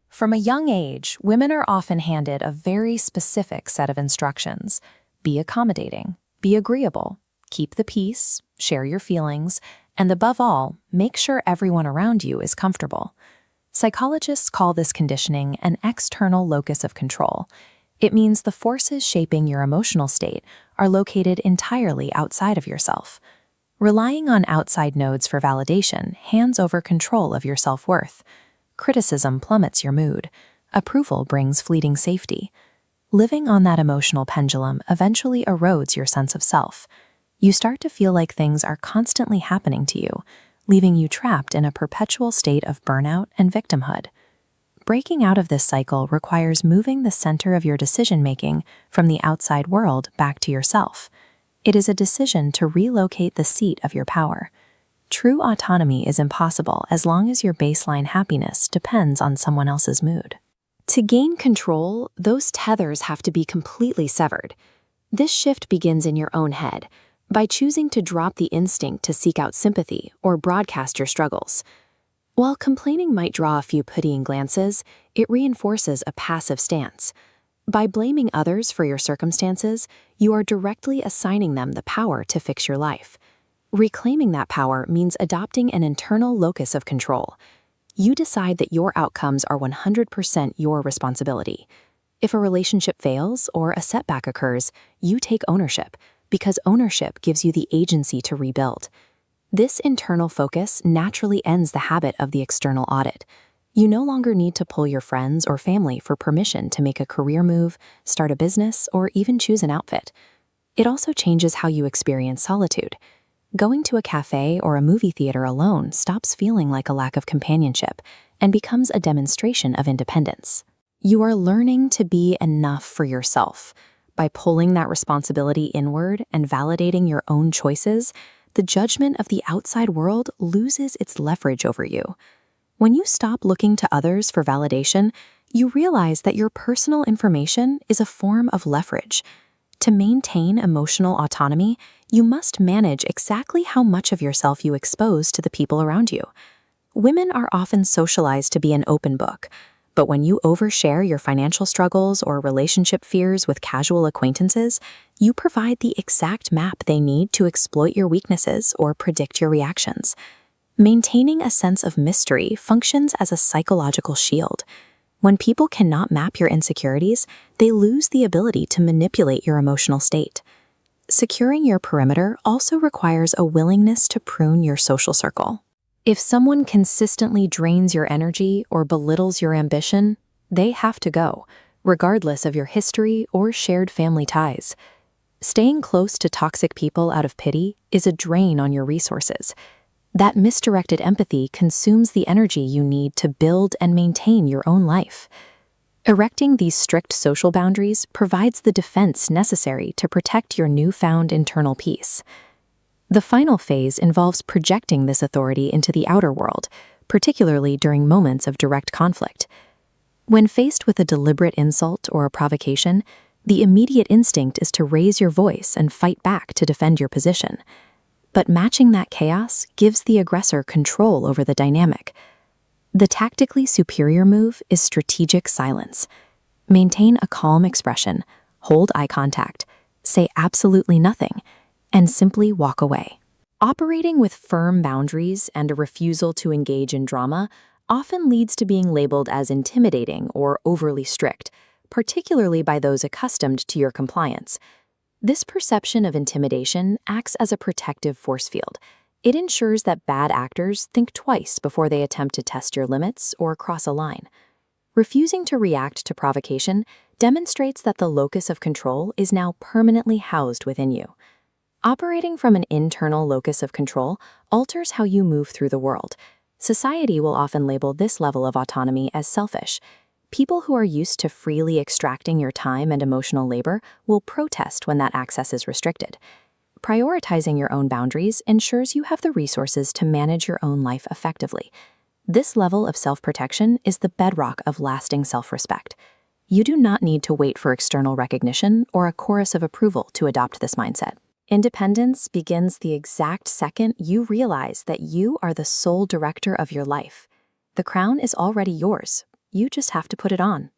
From a young age, women are often handed a very specific set of instructions. Be accommodating, be agreeable, keep the peace, share your feelings, and above all, make sure everyone around you is comfortable. Psychologists call this conditioning an external locus of control. It means the forces shaping your emotional state are located entirely outside of yourself. Relying on outside nodes for validation hands over control of your self-worth. Criticism plummets your mood. Approval brings fleeting safety. Living on that emotional pendulum eventually erodes your sense of self. You start to feel like things are constantly happening to you, leaving you trapped in a perpetual state of burnout and victimhood. Breaking out of this cycle requires moving the center of your decision-making from the outside world back to yourself. It is a decision to relocate the seat of your power. True autonomy is impossible as long as your baseline happiness depends on someone else's mood. To gain control, those tethers have to be completely severed. This shift begins in your own head, by choosing to drop the instinct to seek out sympathy or broadcast your struggles. While complaining might draw a few pitying glances, it reinforces a passive stance. By blaming others for your circumstances, you are directly assigning them the power to fix your life. Reclaiming that power means adopting an internal locus of control. You decide that your outcomes are 100% your responsibility. If a relationship fails or a setback occurs, you take ownership, because ownership gives you the agency to rebuild. This internal focus naturally ends the habit of the external audit. You no longer need to pull your friends or family for permission to make a career move, start a business, or even choose an outfit. It also changes how you experience solitude. Going to a cafe or a movie theater alone stops feeling like a lack of companionship and becomes a demonstration of independence. You are learning to be enough for yourself. By pulling that responsibility inward and validating your own choices, the judgment of the outside world loses its leverage over you. When you stop looking to others for validation, you realize that your personal information is a form of leverage. To maintain emotional autonomy, you must manage exactly how much of yourself you expose to the people around you. Women are often socialized to be an open book, but when you overshare your financial struggles or relationship fears with casual acquaintances, you provide the exact map they need to exploit your weaknesses or predict your reactions. Maintaining a sense of mystery functions as a psychological shield. When people cannot map your insecurities, they lose the ability to manipulate your emotional state. Securing your perimeter also requires a willingness to prune your social circle. If someone consistently drains your energy or belittles your ambition, they have to go, regardless of your history or shared family ties. Staying close to toxic people out of pity is a drain on your resources. That misdirected empathy consumes the energy you need to build and maintain your own life. Erecting these strict social boundaries provides the defense necessary to protect your newfound internal peace. The final phase involves projecting this authority into the outer world, particularly during moments of direct conflict. When faced with a deliberate insult or a provocation, the immediate instinct is to raise your voice and fight back to defend your position. But matching that chaos gives the aggressor control over the dynamic. The tactically superior move is strategic silence. Maintain a calm expression, hold eye contact, say absolutely nothing, and simply walk away. Operating with firm boundaries and a refusal to engage in drama often leads to being labeled as intimidating or overly strict, particularly by those accustomed to your compliance. This perception of intimidation acts as a protective force field. It ensures that bad actors think twice before they attempt to test your limits or cross a line. Refusing to react to provocation demonstrates that the locus of control is now permanently housed within you. Operating from an internal locus of control alters how you move through the world. Society will often label this level of autonomy as selfish. People who are used to freely extracting your time and emotional labor will protest when that access is restricted. Prioritizing your own boundaries ensures you have the resources to manage your own life effectively. This level of self-protection is the bedrock of lasting self-respect. You do not need to wait for external recognition or a chorus of approval to adopt this mindset. Independence begins the exact second you realize that you are the sole director of your life. The crown is already yours. You just have to put it on.